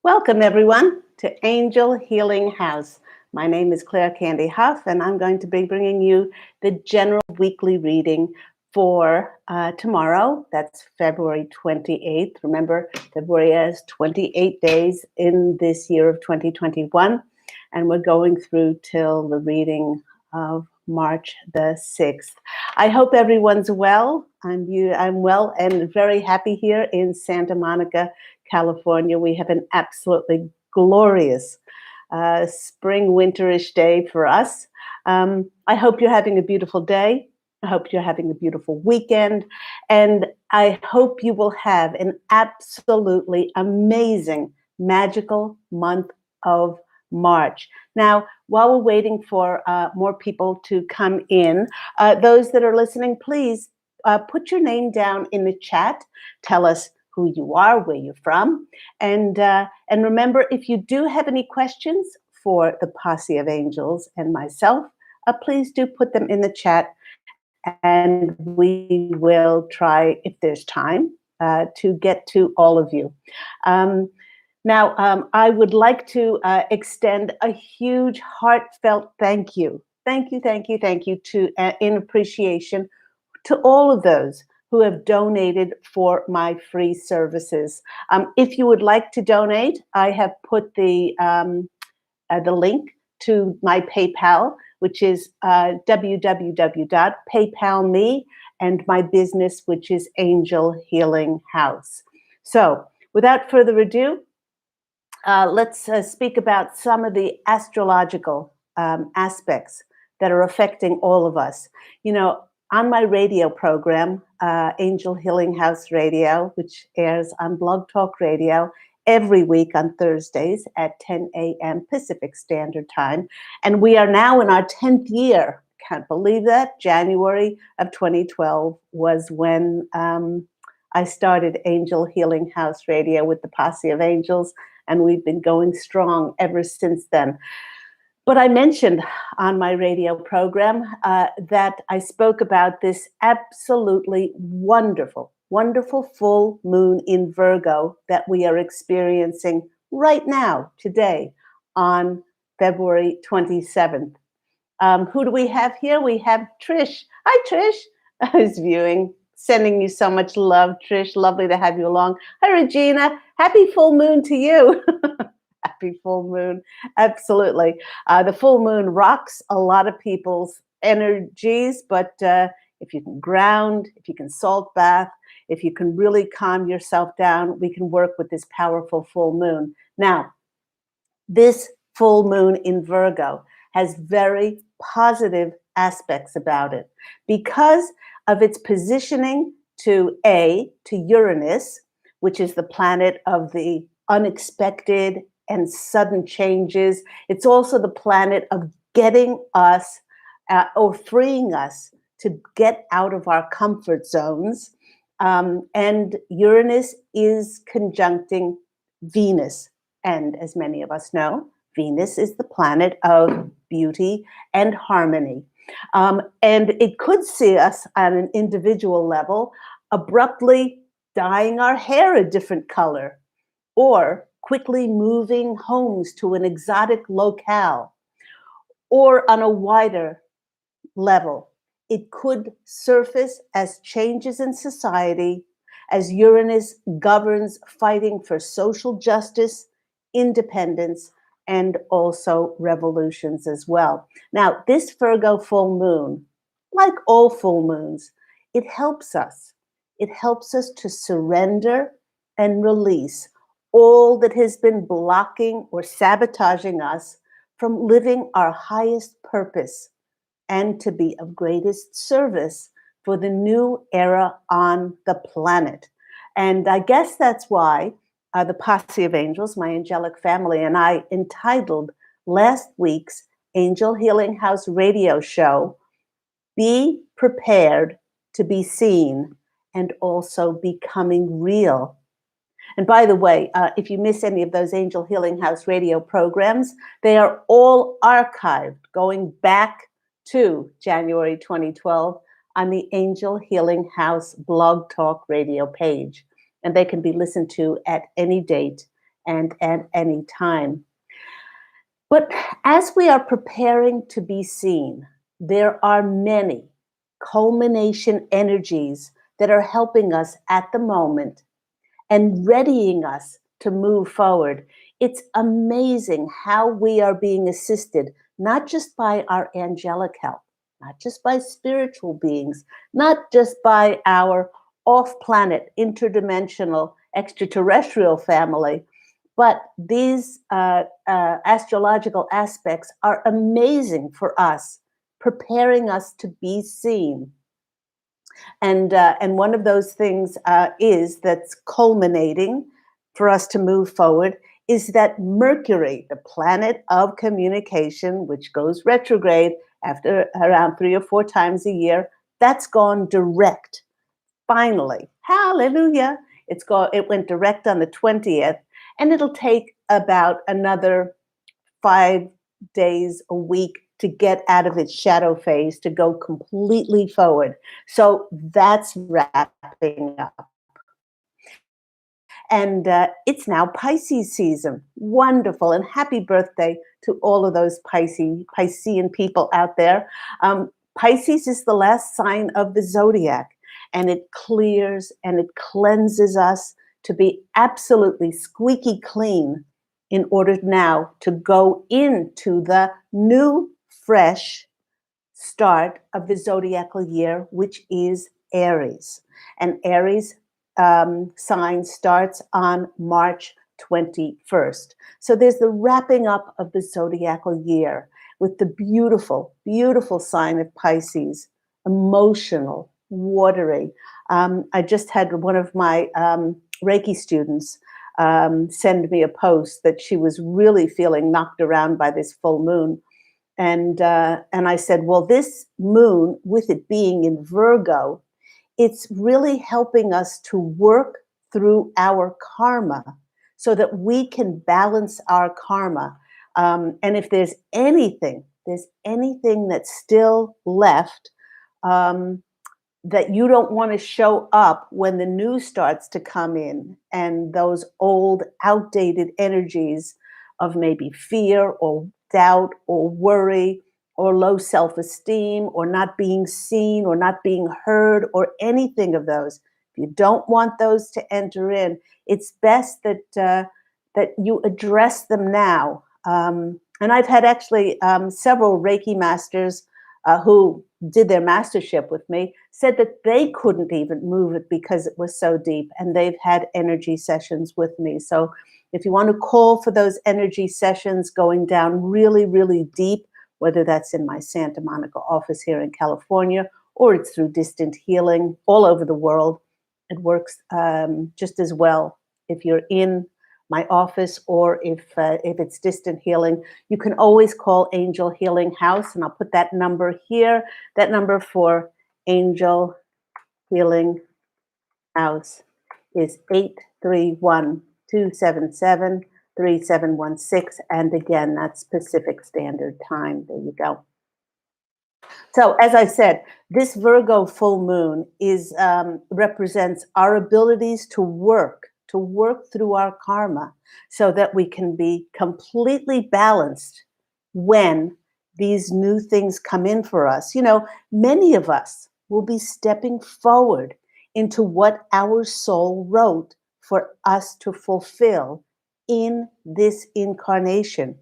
Welcome, everyone, to Angel Healing House. My name is Claire Candy Hough, and I'm going to be bringing you the general weekly reading for tomorrow. That's February 28th. Remember, February has 28 days in this year of 2021, and we're going through till the reading of March the 6th. I hope everyone's well. I'm well and very happy here in Santa Monica, California. We have an absolutely glorious spring winterish day for us. I hope you're having a beautiful day. I hope you're having a beautiful weekend. And I hope you will have an absolutely amazing, magical month of March. Now, while we're waiting for more people to come in, those that are listening, please put your name down in the chat. Tell us who you are, where you're from, and remember, if you do have any questions for the Posse of Angels and myself, please do put them in the chat, and we will try, if there's time, to get to all of you. Now, I would like to extend a huge, heartfelt thank you to in appreciation to all of those who have donated for my free services. If you would like to donate, I have put the link to my PayPal, which is www.paypal.me, and my business, which is Angel Healing House. So, without further ado, let's speak about some of the astrological aspects that are affecting all of us. You know, on my radio program, Angel Healing House Radio, which airs on Blog Talk Radio every week on Thursdays at 10 a.m. Pacific Standard Time. And we are now in our 10th year. Can't believe that. January of 2012 was when I started Angel Healing House Radio with the Posse of Angels, and we've been going strong ever since then. But I mentioned on my radio program that I spoke about this absolutely wonderful, wonderful full moon in Virgo that we are experiencing right now, today, on February 27th. Who do we have here? We have Trish. Hi, Trish. Who's viewing. Sending you so much love, Trish. Lovely to have you along. Hi, Regina. Happy full moon to you. Happy full moon. Absolutely. The full moon rocks a lot of people's energies, but if you can ground, if you can salt bath, if you can really calm yourself down, we can work with this powerful full moon. Now, this full moon in Virgo has very positive aspects about it because of its positioning to Uranus, which is the planet of the unexpected and sudden changes. It's also the planet of getting us or freeing us to get out of our comfort zones. And Uranus is conjuncting Venus. And as many of us know, Venus is the planet of beauty and harmony. And it could see us on an individual level abruptly dyeing our hair a different color, or quickly moving homes to an exotic locale, or on a wider level, it could surface as changes in society as Uranus governs fighting for social justice, independence, and also revolutions as well. Now, this Virgo full moon, like all full moons, it helps us. It helps us to surrender and release all that has been blocking or sabotaging us from living our highest purpose and to be of greatest service for the new era on the planet. And I guess that's why the Posse of Angels, my angelic family, and I entitled last week's Angel Healing House radio show, Be Prepared to Be Seen and Also Becoming Real. And by the way, if you miss any of those Angel Healing House radio programs, they are all archived going back to January 2012 on the Angel Healing House Blog Talk radio page. And they can be listened to at any date and at any time. But as we are preparing to be seen, there are many culmination energies that are helping us at the moment and readying us to move forward. It's amazing how we are being assisted, not just by our angelic help, not just by spiritual beings, not just by our off planet, interdimensional, extraterrestrial family, but these astrological aspects are amazing for us, preparing us to be seen. And one of those things is that's culminating for us to move forward is that Mercury, the planet of communication, which goes retrograde after around 3 or 4 times a year, that's gone direct. Finally, hallelujah! It went direct on the 20th, and it'll take about another 5 days, a week to get out of its shadow phase to go completely forward. So that's wrapping up. And it's now Pisces season. Wonderful. And happy birthday to all of those Piscean people out there. Pisces is the last sign of the zodiac, and it clears and it cleanses us to be absolutely squeaky clean in order now to go into the new, fresh start of the zodiacal year, which is Aries. And Aries sign starts on March 21st. So there's the wrapping up of the zodiacal year with the beautiful, beautiful sign of Pisces, emotional, watery. I just had one of my Reiki students send me a post that she was really feeling knocked around by this full moon. And I said, well, this moon, with it being in Virgo, it's really helping us to work through our karma so that we can balance our karma. And if there's anything that's still left, that you don't want to show up when the new starts to come in, and those old outdated energies of maybe fear or doubt or worry or low self-esteem or not being seen or not being heard or anything of those. If you don't want those to enter in, it's best that you address them now. And I've had actually several Reiki masters who did their mastership with me said that they couldn't even move it because it was so deep, and they've had energy sessions with me. So if you want to call for those energy sessions going down really, really deep, whether that's in my Santa Monica office here in California or it's through distant healing all over the world, it works just as well if you're in my office or if it's distant healing. You can always call Angel Healing House, and I'll put that number here. That number for Angel Healing House is 831-277-3716. And again, that's Pacific Standard Time. There you go. So as I said, this Virgo full moon represents our abilities to work through our karma so that we can be completely balanced when these new things come in for us. You know, many of us will be stepping forward into what our soul wrote for us to fulfill in this incarnation,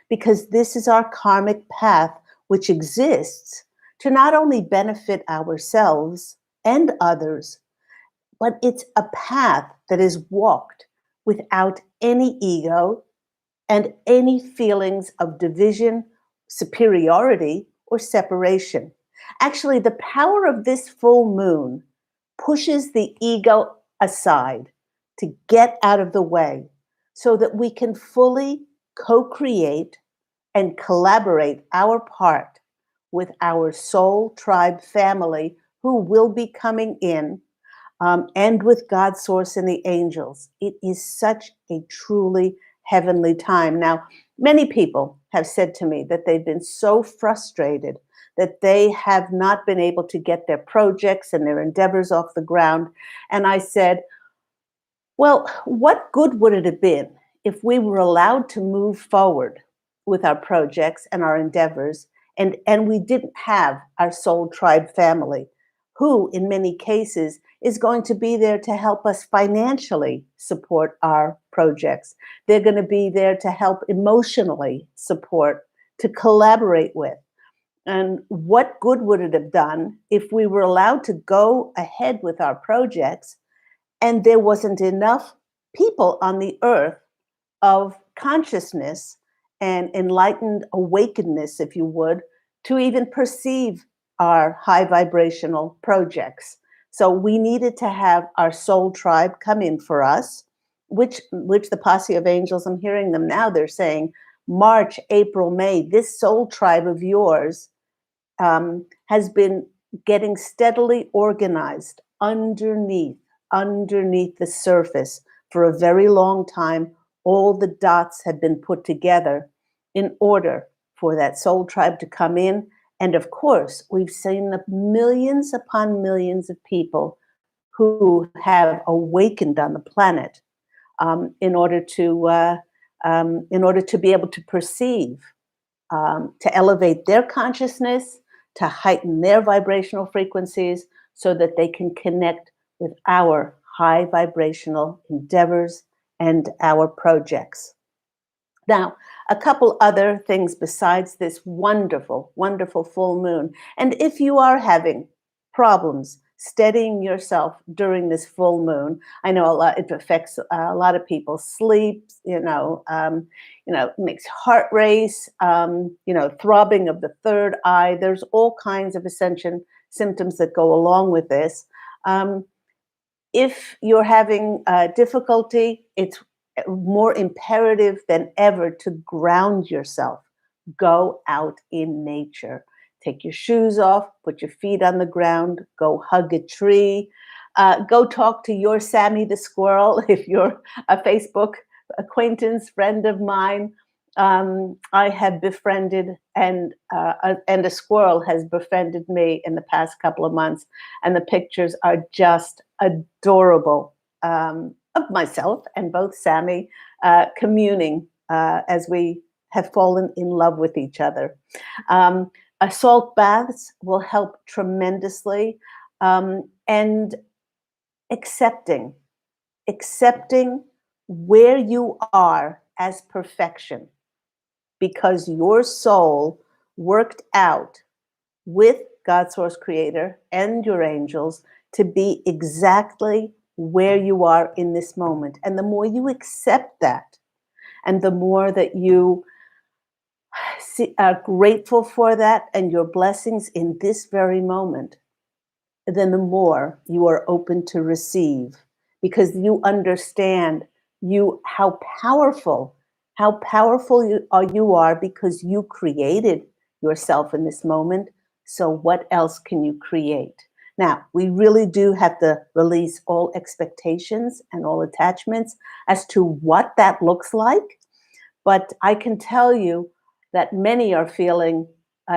because this is our karmic path, which exists to not only benefit ourselves and others, but it's a path that is walked without any ego and any feelings of division, superiority, or separation. Actually, the power of this full moon pushes the ego aside to get out of the way so that we can fully co-create and collaborate our part with our soul tribe family who will be coming in, and with God's source and the angels. It is such a truly heavenly time. Now, many people have said to me that they've been so frustrated that they have not been able to get their projects and their endeavors off the ground. And I said, well, what good would it have been if we were allowed to move forward with our projects and our endeavors, and we didn't have our soul tribe family, who in many cases is going to be there to help us financially support our projects. They're going to be there to help emotionally support, to collaborate with. And what good would it have done if we were allowed to go ahead with our projects and there wasn't enough people on the earth of consciousness and enlightened awakenedness, if you would, to even perceive our high vibrational projects. So we needed to have our soul tribe come in for us, which the posse of angels, I'm hearing them now, they're saying March, April, May, this soul tribe of yours has been getting steadily organized underneath the surface for a very long time. All the dots have been put together in order for that soul tribe to come in. And of course, we've seen the millions upon millions of people who have awakened on the planet in order to be able to perceive, to elevate their consciousness, to heighten their vibrational frequencies so that they can connect with our high vibrational endeavors and our projects. Now, a couple other things besides this wonderful, wonderful full moon. And if you are having problems steadying yourself during this full moon, I know it affects a lot of people's sleep, makes heart race, throbbing of the third eye. There's all kinds of ascension symptoms that go along with this. If you're having difficulty, it's more imperative than ever to ground yourself. Go out in nature. Take your shoes off, put your feet on the ground, go hug a tree, go talk to your Sammy the squirrel if you're a Facebook acquaintance, friend of mine. I have befriended, and a squirrel has befriended me in the past couple of months, and the pictures are just adorable of myself and both Sammy communing as we have fallen in love with each other. Salt baths will help tremendously, and accepting where you are as perfection, because your soul worked out with God Source Creator and your angels to be exactly where you are in this moment. And the more you accept that, and the more that you are grateful for that and your blessings in this very moment, then the more you are open to receive, because you understand how powerful you are, because you created yourself in this moment. So what else can you create? Now, we really do have to release all expectations and all attachments as to what that looks like. But I can tell you that many are feeling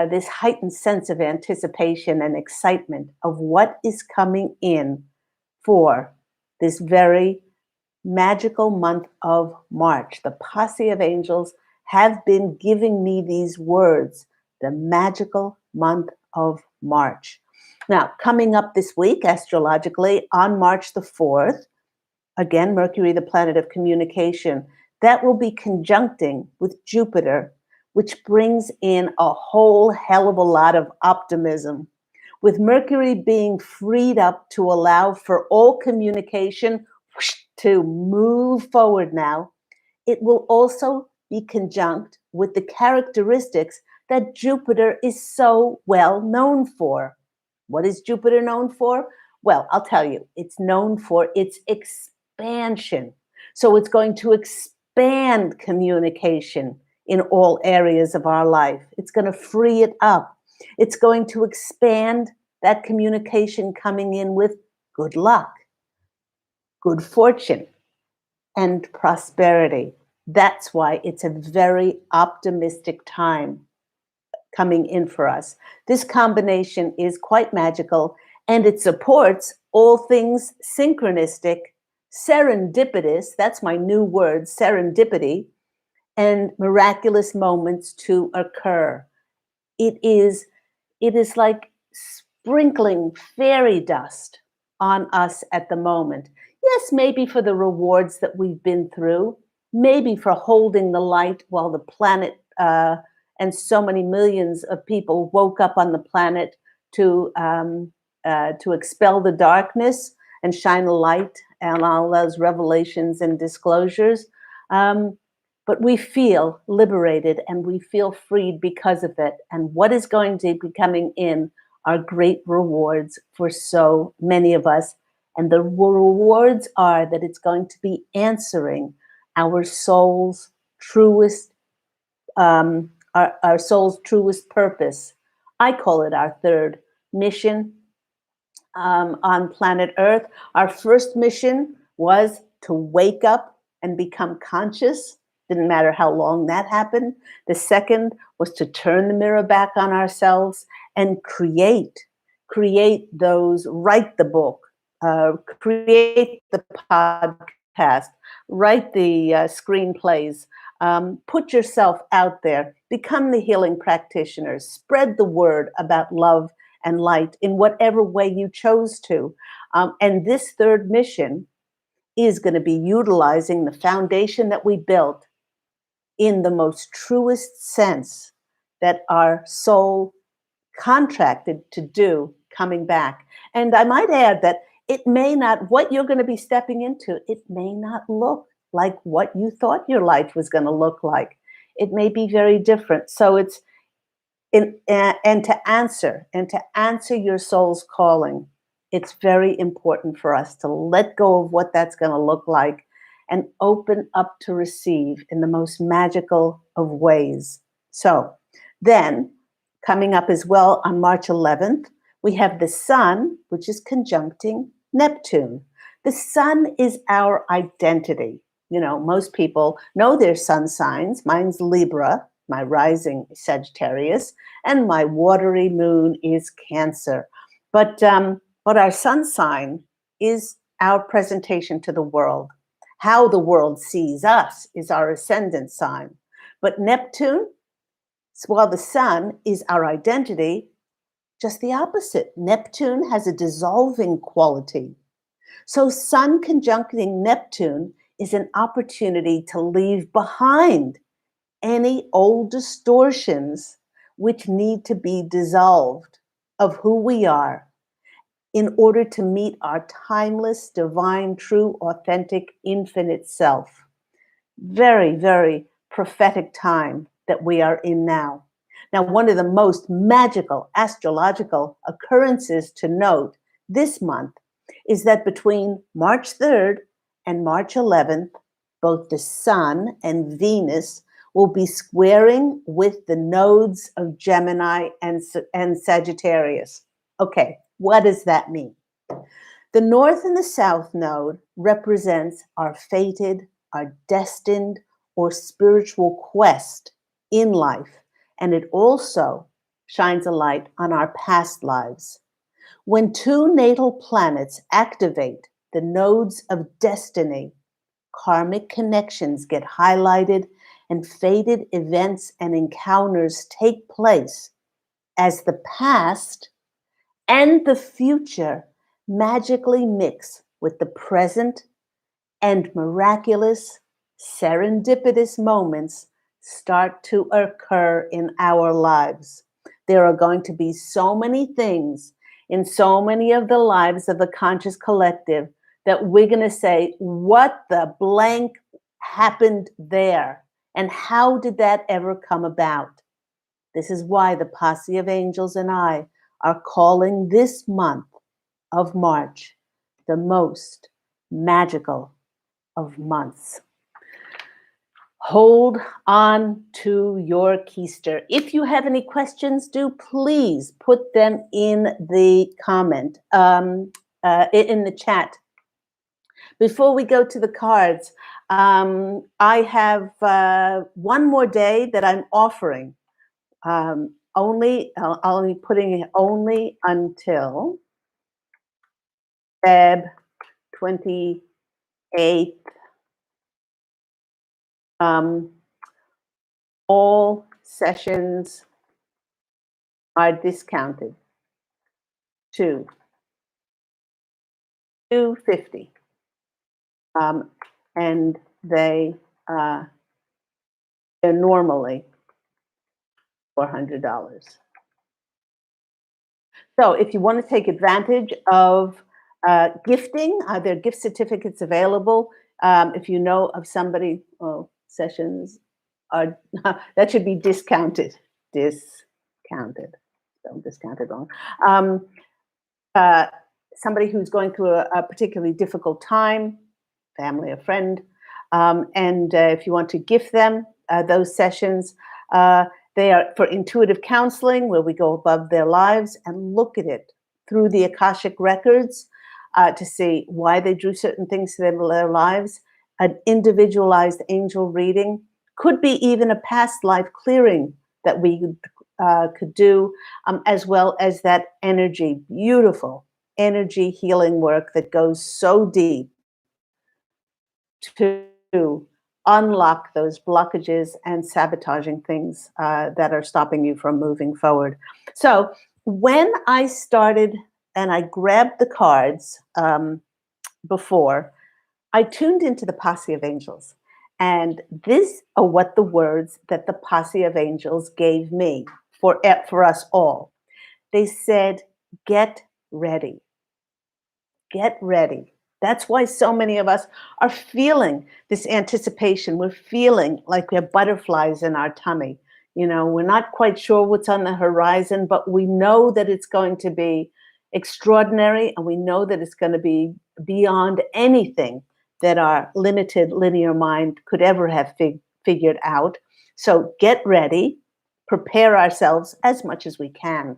this heightened sense of anticipation and excitement of what is coming in for this very magical month of March. The posse of angels have been giving me these words, the magical month of March. Now, coming up this week, astrologically, on March the 4th, again, Mercury, the planet of communication, that will be conjuncting with Jupiter, which brings in a whole hell of a lot of optimism. With Mercury being freed up to allow for all communication to move forward now, it will also be conjunct with the characteristics that Jupiter is so well known for. What is Jupiter known for? Well, I'll tell you, it's known for its expansion. So it's going to expand communication in all areas of our life. It's going to free it up. It's going to expand that communication coming in with good luck, good fortune, and prosperity. That's why it's a very optimistic time coming in for us. This combination is quite magical, and it supports all things synchronistic serendipitous, that's my new word, serendipity, and miraculous moments to occur. It is it is like sprinkling fairy dust on us at the moment. Yes, maybe for the rewards that we've been through, maybe for holding the light while the planet and so many millions of people woke up on the planet to expel the darkness and shine a light and all those revelations and disclosures. Um, but we feel liberated and we feel freed because of it. And what is going to be coming in are great rewards for so many of us. And the rewards are that it's going to be answering our soul's truest, our soul's truest purpose. I call it our third mission on planet Earth. Our first mission was to wake up and become conscious. Didn't matter how long that happened. The second was to turn the mirror back on ourselves and create those, write the book, create the podcast, write the screenplays, put yourself out there, become the healing practitioner, spread the word about love and light in whatever way you chose to. And this third mission is going to be utilizing the foundation that we built in the most truest sense that our soul contracted to do coming back. And I might add that it may not, what you're going to be stepping into, it may not look like what you thought your life was going to look like. It may be very different. So it's and to answer your soul's calling, it's very important for us to let go of what that's going to look like and open up to receive in the most magical of ways. So then, coming up as well on March 11th, we have the sun, which is conjuncting Neptune. The sun is our identity. You know, most people know their sun signs. Mine's Libra, my rising Sagittarius, and my watery moon is Cancer. But our sun sign is our presentation to the world. How the world sees us is our ascendant sign. But Neptune, while the sun is our identity, just the opposite. Neptune has a dissolving quality. So sun conjuncting Neptune is an opportunity to leave behind any old distortions which need to be dissolved of who we are in order to meet our timeless, divine, true, authentic, infinite self. Very, very prophetic time that we are in now. Now, one of the most magical astrological occurrences to note this month is that between March 3rd and March 11th, both the Sun and Venus will be squaring with the nodes of Gemini and Sagittarius. Okay, what does that mean? The North and the South node represents our fated, our destined, or spiritual quest in life, and it also shines a light on our past lives. When two natal planets activate the nodes of destiny, karmic connections get highlighted and fated events and encounters take place as the past and the future magically mix with the present, and miraculous, serendipitous moments start to occur in our lives. There are going to be so many things in so many of the lives of the conscious collective that we're going to say, what the blank happened there? And how did that ever come about? This is why the posse of angels and I are calling this month of March the most magical of months. Hold on to your keister. If you have any questions, do please put them in the comment, in the chat. Before we go to the cards, I have one more day that I'm offering. I'll be putting it only until Feb 20. 8th. All sessions are discounted to $250, and they're normally $400. So if you want to take advantage of gifting, there are gift certificates available. If you know of somebody, sessions are that should be discounted. Discounted. Don't discount it wrong. Uh, Somebody who's going through a particularly difficult time, family or friend, and if you want to gift them those sessions, they are for intuitive counseling, where we go above their lives and look at it through the Akashic records to see why they drew certain things to their lives. An individualized angel reading could be even a past life clearing that we could do, as well as that energy, beautiful energy healing work that goes so deep to unlock those blockages and sabotaging things that are stopping you from moving forward. So when I started and I grabbed the cards before, I tuned into the posse of angels. And these are what the words that the posse of angels gave me for us all. They said, get ready. Get ready. That's why so many of us are feeling this anticipation. We're feeling like we have butterflies in our tummy. We're not quite sure what's on the horizon, but we know that it's going to be extraordinary, and we know that it's going to be beyond anything that our limited linear mind could ever have figured out. So get ready, prepare ourselves as much as we can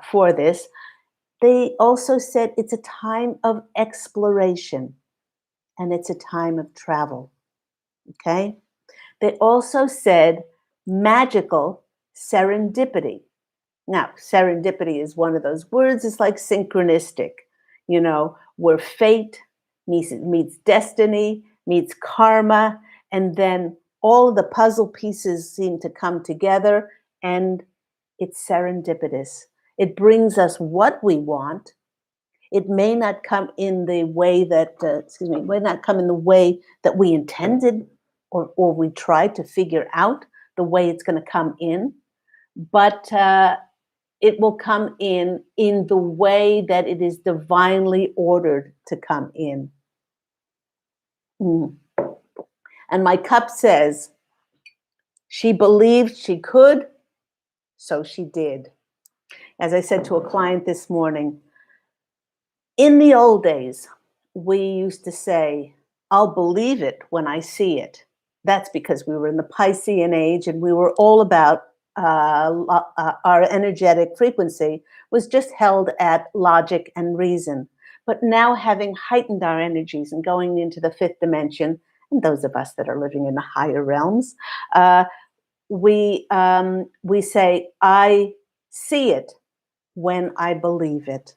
for this. They also said it's a time of exploration and it's a time of travel. Okay. They also said magical serendipity. Now, serendipity is one of those words, it's like synchronistic, where fate meets destiny, meets karma, and then all of the puzzle pieces seem to come together, and it's serendipitous. It brings us what we want. It may not come in the way that, may not come in the way that we intended, or we tried to figure out the way it's going to come in, but it will come in the way that it is divinely ordered to come in. And my cup says, she believed she could, so she did. As I said to a client this morning, in the old days, we used to say, I'll believe it when I see it. That's because we were in the Piscean age and we were all about our energetic frequency was just held at logic and reason. But now, having heightened our energies and going into the fifth dimension, and those of us that are living in the higher realms, we say, I see it when I believe it.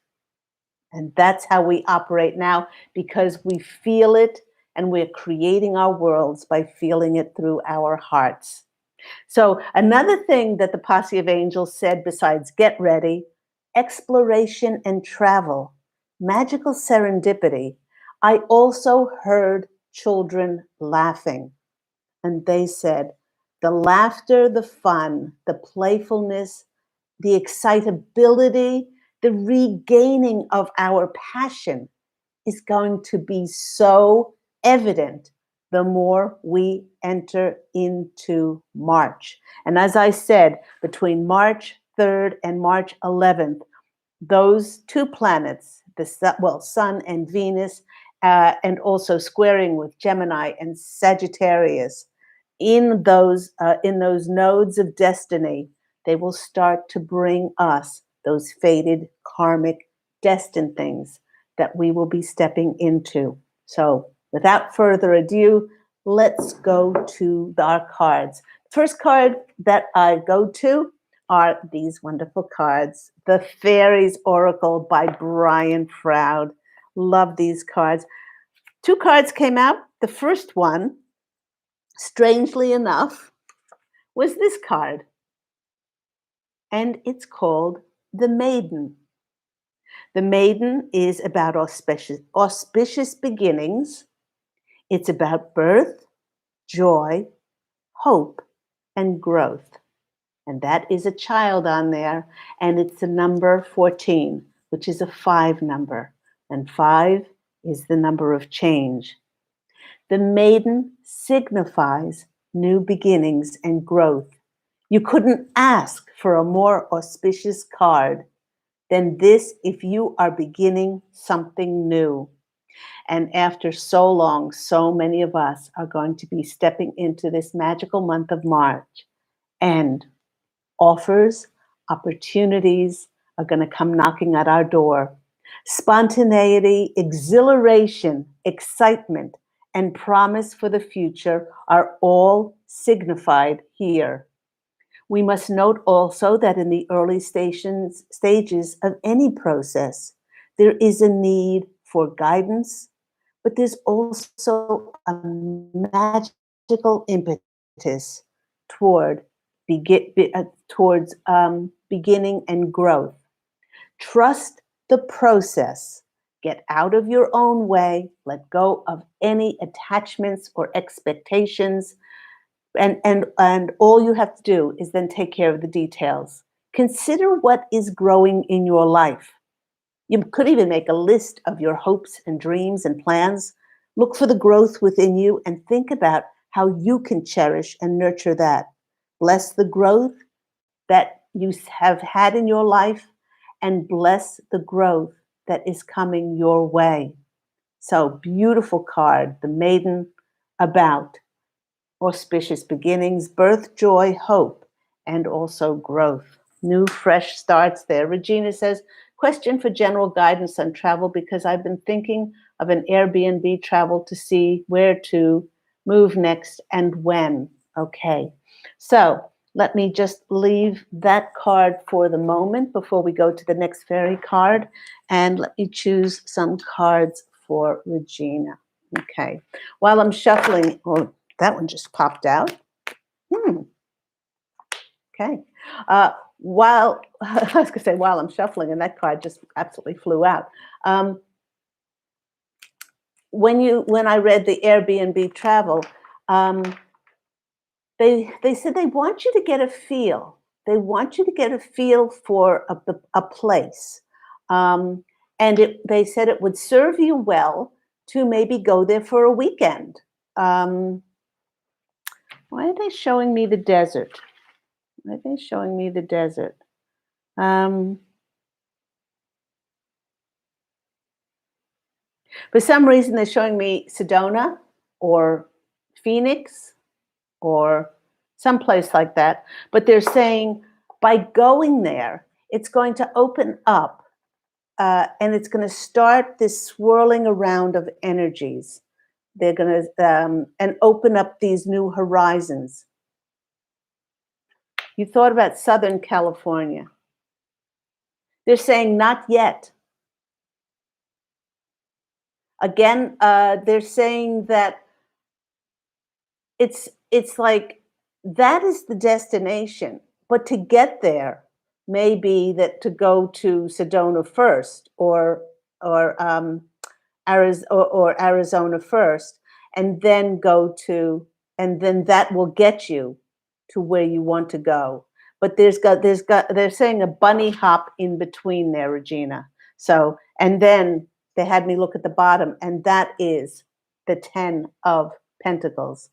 And that's how we operate now, because we feel it and we're creating our worlds by feeling it through our hearts. So another thing that the posse of angels said, besides get ready, exploration and travel, magical serendipity, I also heard children laughing. And they said, the laughter, the fun, the playfulness, the excitability, the regaining of our passion is going to be so evident the more we enter into March. And as I said, between March 3rd and March 11th, those two planets, the Sun and Venus, and also squaring with Gemini and Sagittarius, in those nodes of destiny, they will start to bring us those fated, karmic, destined things that we will be stepping into. So without further ado, let's go to our cards. First card that I go to are these wonderful cards, the Fairies Oracle by Brian Froud. Love these cards. Two cards came out. The first one, strangely enough, was this card. And it's called the Maiden. The Maiden is about auspicious beginnings. It's about birth, joy, hope, and growth. And that is a child on there. And it's the number 14, which is a 5 number. And 5 is the number of change. The Maiden signifies new beginnings and growth. You couldn't ask for a more auspicious card than this if you are beginning something new. And after so long, so many of us are going to be stepping into this magical month of March. And offers, opportunities are going to come knocking at our door. Spontaneity, exhilaration, excitement, and promise for the future are all signified here. We must note also that in the early stages of any process, there is a need for guidance, but there's also a magical impetus toward beginning and growth. Trust the process. Get out of your own way. Let go of any attachments or expectations. And all you have to do is then take care of the details. Consider what is growing in your life. You could even make a list of your hopes and dreams and plans. Look for the growth within you and think about how you can cherish and nurture that. Bless the growth that you have had in your life and bless the growth that is coming your way. So, beautiful card, the Maiden, about auspicious beginnings, birth, joy, hope, and also growth. New, fresh starts there. Regina says, question for general guidance on travel because I've been thinking of an Airbnb travel to see where to move next and when. Okay, so let me just leave that card for the moment before we go to the next fairy card. And let me choose some cards for Regina. Okay, while I'm shuffling, oh, that one just popped out. Okay. While I was going to say while I'm shuffling, and that card just absolutely flew out. When I read the Airbnb travel, they said they want you to get a feel. They want you to get a feel for a place, and they said it would serve you well to maybe go there for a weekend. Why are they showing me the desert? Why are they showing me the desert? For some reason, they're showing me Sedona or Phoenix or someplace like that. But they're saying by going there, it's going to open up and it's going to start this swirling around of energies. They're going to and open up these new horizons. You thought about Southern California. They're saying not yet. Again, they're saying that it's like that is the destination, but to get there, maybe that to go to Sedona first, or Arizona first, and then and then that will get you to where you want to go. But they're saying a bunny hop in between there, Regina. So, and then they had me look at the bottom, and that is the 10 of Pentacles.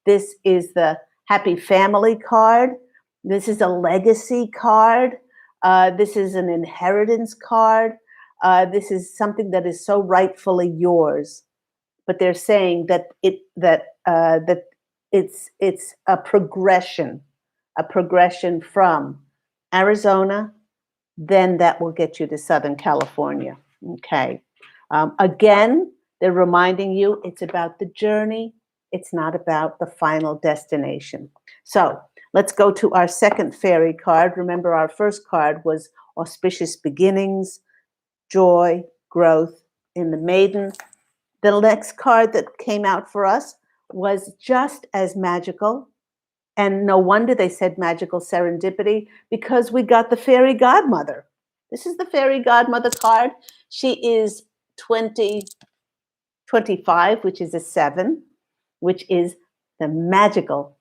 This is the Happy Family card. This is a legacy card. This is an inheritance card. This is something that is so rightfully yours. But they're saying that it's a progression from Arizona, then that will get you to Southern California. Okay. Again, they're reminding you it's about the journey. It's not about the final destination. So let's go to our second fairy card. Remember, our first card was auspicious beginnings, joy, growth in the Maiden. The next card that came out for us was just as magical. And no wonder they said magical serendipity, because we got the fairy godmother. This is the fairy godmother card. She is 25, which is a 7, which is the magical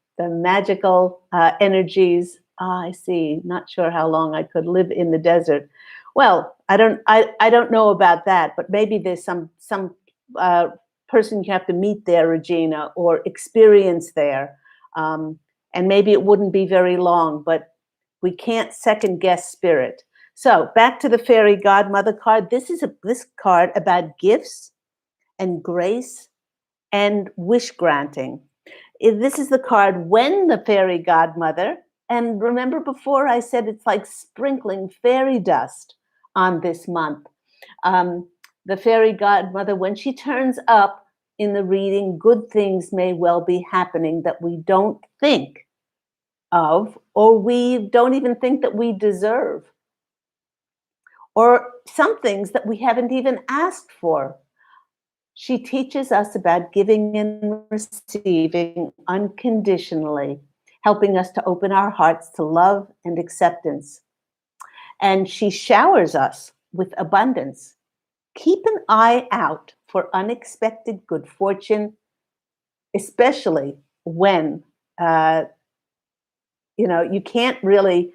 energies. I see. Not sure how long I could live in the desert. Well, I don't know about that, but maybe there's some uh, person you have to meet there, Regina, or experience there, and maybe it wouldn't be very long. But we can't second guess spirit. So back to the fairy godmother card. This card about gifts and grace and wish granting. This is the card when the fairy godmother, and remember before I said it's like sprinkling fairy dust on this month. Um, the fairy godmother, when she turns up in the reading, good things may well be happening that we don't think of, or we don't even think that we deserve, or some things that we haven't even asked for. She teaches us about giving and receiving unconditionally, helping us to open our hearts to love and acceptance. And she showers us with abundance. Keep an eye out for unexpected good fortune, especially when uh, you can't really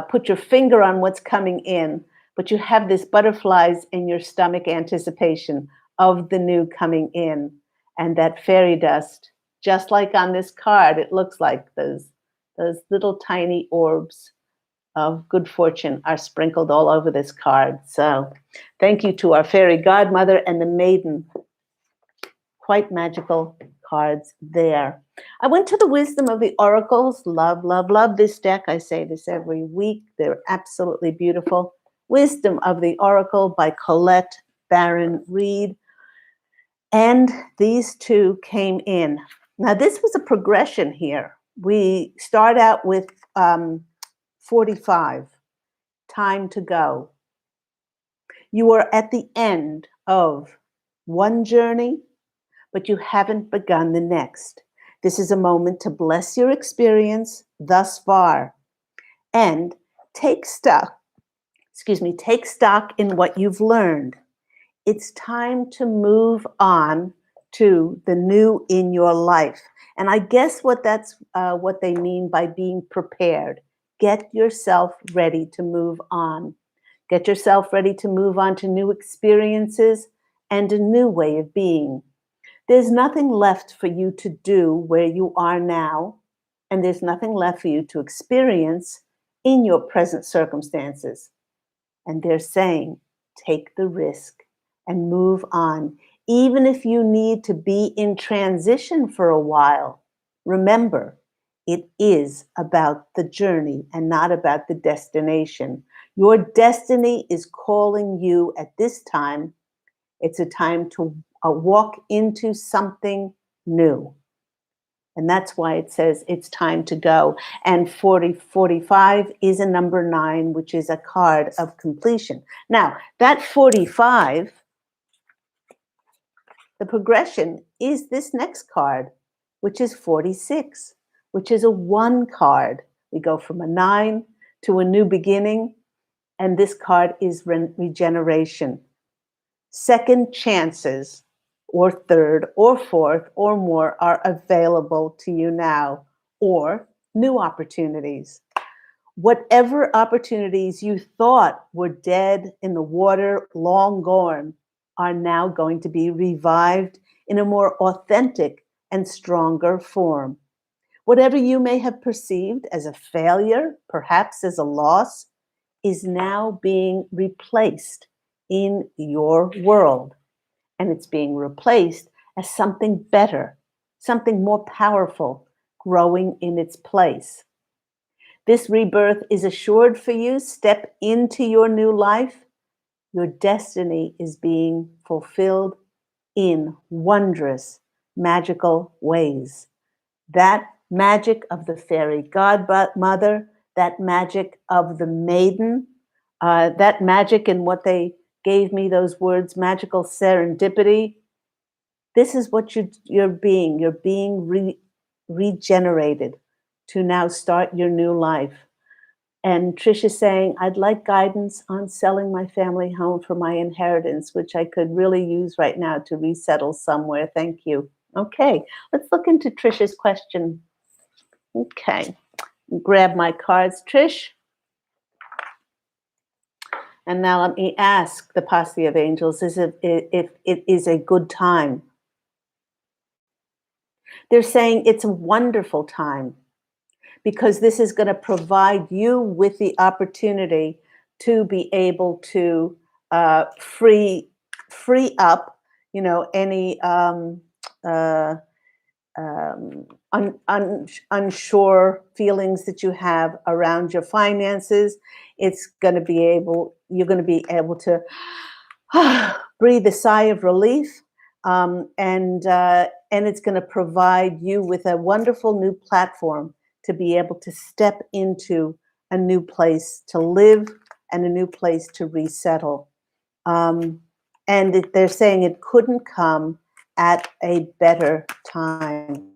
put your finger on what's coming in, but you have this butterflies in your stomach anticipation of the new coming in. And that fairy dust, just like on this card, it looks like those little tiny orbs of good fortune are sprinkled all over this card. So thank you to our fairy godmother and the maiden. Quite magical cards there. I went to the Wisdom of the Oracles. Love, love, love this deck. I say this every week. They're absolutely beautiful. Wisdom of the Oracle by Colette Baron Reed. And these two came in. Now, this was a progression here. We start out with 45, time to go. You are at the end of one journey, but you haven't begun the next. This is a moment to bless your experience thus far and take stock, take stock in what you've learned. It's time to move on to the new in your life. And I guess what they mean by being prepared. Get yourself ready to move on. Get yourself ready to move on to new experiences and a new way of being. There's nothing left for you to do where you are now, and there's nothing left for you to experience in your present circumstances. And they're saying, take the risk and move on. Even if you need to be in transition for a while, remember, it is about the journey and not about the destination. Your destiny is calling you at this time. It's a time to walk into something new. And that's why it says it's time to go. And 45 is a number 9, which is a card of completion. Now, that 45, the progression is this next card, which is 46, which is a 1 card. We go from a 9 to a new beginning. And this card is regeneration. Second chances, or third, or fourth, or more are available to you now, or new opportunities. Whatever opportunities you thought were dead in the water, long gone, are now going to be revived in a more authentic and stronger form. Whatever you may have perceived as a failure, perhaps as a loss, is now being replaced in your world. And it's being replaced as something better, something more powerful, growing in its place. This rebirth is assured for you. Step into your new life. Your destiny is being fulfilled in wondrous, magical ways. That magic of the fairy godmother, that magic of the maiden, that magic in what they gave me those words, magical serendipity, This is what you're being. You're being regenerated to now start your new life. And Trish is saying, I'd like guidance on selling my family home for my inheritance, which I could really use right now to resettle somewhere. Thank you. Okay, let's look into Trish's question. Okay, grab my cards, Trish. And now let me ask the posse of angels, if it is a good time. They're saying it's a wonderful time, because this is going to provide you with the opportunity to be able to free up, any unsure feelings that you have around your finances. You're going to be able to breathe a sigh of relief, and it's going to provide you with a wonderful new platform to be able to step into a new place to live and a new place to resettle. And they're saying it couldn't come at a better time.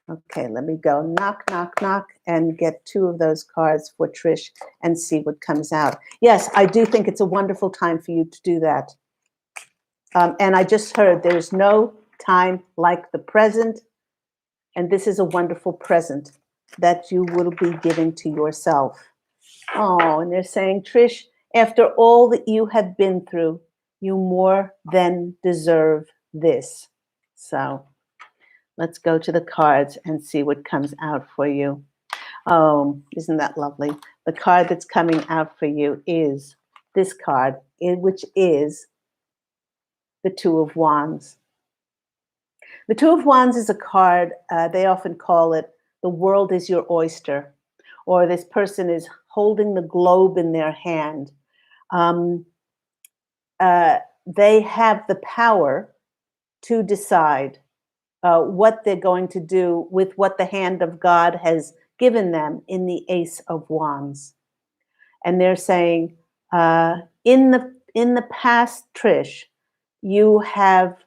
Okay, let me go knock, knock, knock, and get 2 of those cards for Trish and see what comes out. Yes, I do think it's a wonderful time for you to do that. And I just heard there's no time like the present. And this is a wonderful present that you will be giving to yourself. Oh, and they're saying, Trish, after all that you have been through, you more than deserve this. So let's go to the cards and see what comes out for you. Oh, isn't that lovely? The card that's coming out for you is this card, which is the Two of Wands. The Two of Wands is a card, they often call it, the world is your oyster, or this person is holding the globe in their hand. They have the power to decide what they're going to do with what the hand of God has given them in the Ace of Wands. And they're saying, in the past, Trish, you have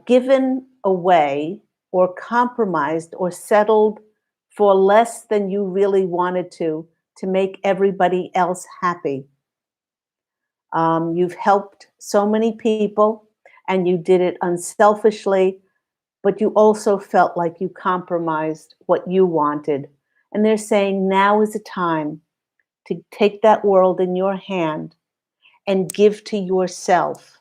given away or compromised or settled for less than you really wanted to make everybody else happy. You've helped so many people, and you did it unselfishly, but you also felt like you compromised what you wanted. And they're saying now is a time to take that world in your hand and give to yourself.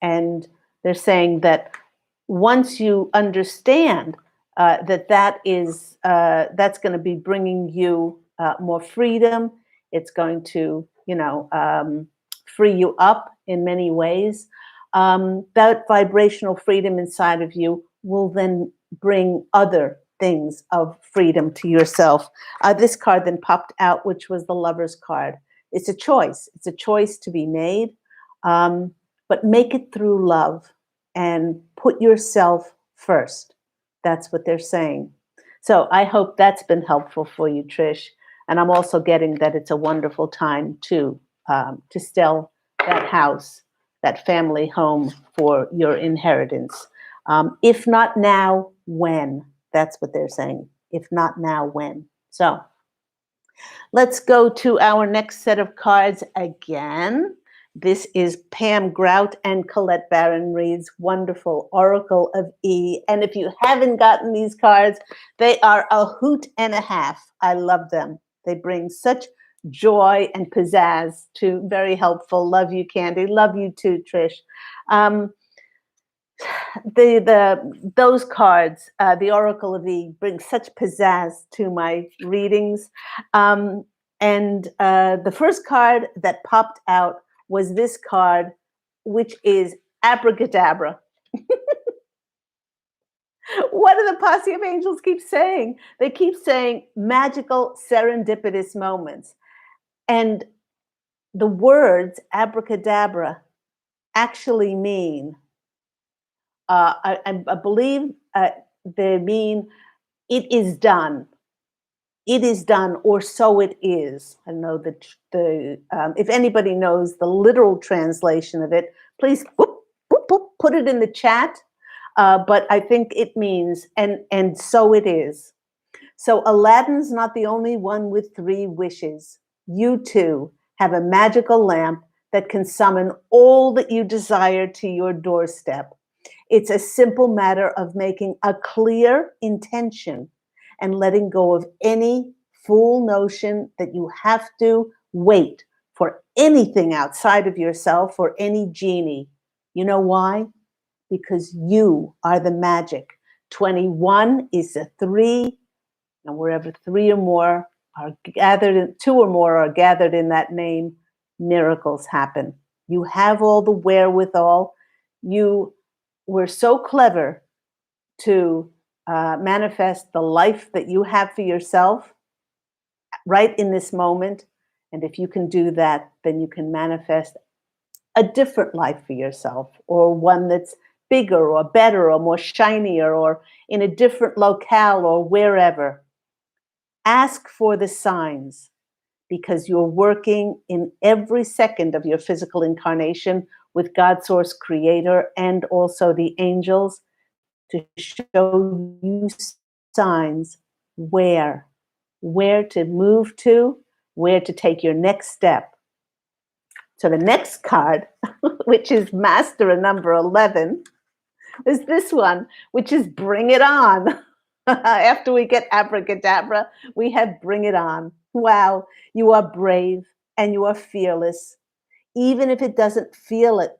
And they're saying that once you understand that's going to be bringing you more freedom, it's going to, free you up in many ways. That vibrational freedom inside of you will then bring other things of freedom to yourself. This card then popped out, which was the Lover's card. It's a choice. It's a choice to be made, but make it through love and put yourself first. That's what they're saying. So I hope that's been helpful for you, Trish. And I'm also getting that it's a wonderful time to sell that house, that family home for your inheritance. If not now, when? That's what they're saying. If not now, when? So let's go to our next set of cards again. This is Pam Grout and Colette Barron Reed's wonderful Oracle of E. And if you haven't gotten these cards, they are a hoot and a half. I love them. They bring such joy and pizzazz to very helpful. Love you, Candy. Love you too, Trish. Those cards, the Oracle of E, bring such pizzazz to my readings. And the first card that popped out was this card, which is Abracadabra. What do the posse of angels keep saying? They keep saying magical serendipitous moments. And the words abracadabra actually mean, I believe they mean it is done. It is done, or so it is. I know that if anybody knows the literal translation of it, please put it in the chat, but I think it means, and so it is. So Aladdin's not the only one with 3 wishes. You too have a magical lamp that can summon all that you desire to your doorstep. It's a simple matter of making a clear intention and letting go of any fool notion that you have to wait for anything outside of yourself or any genie. You know why? Because you are the magic. 21 is a 3, and wherever 3 or more are gathered, 2 or more are gathered in that name, miracles happen. You have all the wherewithal. You were so clever to manifest the life that you have for yourself right in this moment. And if you can do that, then you can manifest a different life for yourself, or one that's bigger or better or more shinier or in a different locale or wherever. Ask for the signs, because you're working in every second of your physical incarnation with God Source Creator and also the angels to show you signs where to move to, where to take your next step. So the next card, which is Master number 11, is this one, which is Bring It On. After we get abracadabra, we have Bring It On. Wow, you are brave and you are fearless. Even if it doesn't feel it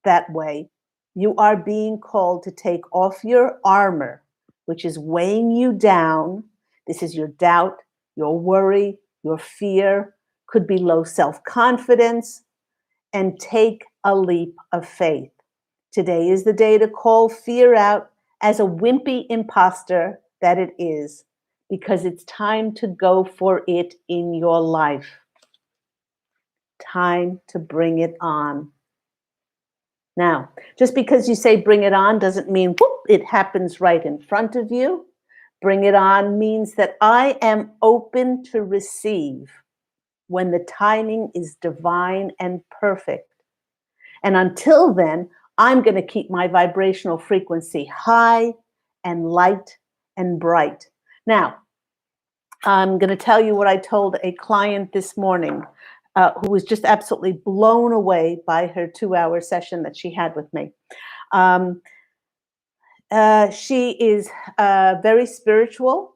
that way, you are being called to take off your armor, which is weighing you down. This is your doubt, your worry, your fear, could be low self-confidence, and take a leap of faith. Today is the day to call fear out as a wimpy imposter that it is, because it's time to go for it in your life. Time to bring it on. Now, just because you say bring it on doesn't mean whoop, it happens right in front of you. Bring it on means that I am open to receive when the timing is divine and perfect. And until then, I'm going to keep my vibrational frequency high and light and bright. Now, I'm going to tell you what I told a client this morning who was just absolutely blown away by her 2-hour session that she had with me. She is very spiritual.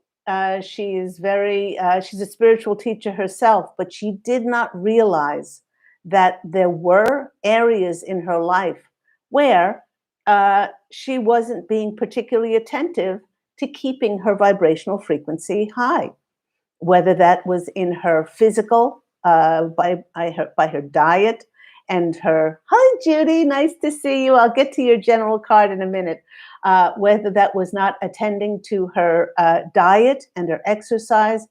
She's a spiritual teacher herself, but she did not realize that there were areas in her life where she wasn't being particularly attentive to keeping her vibrational frequency high, whether that was in her physical, by her diet and her, hi Judy, nice to see you. I'll get to your general card in a minute. Whether that was not attending to her diet and her exercise,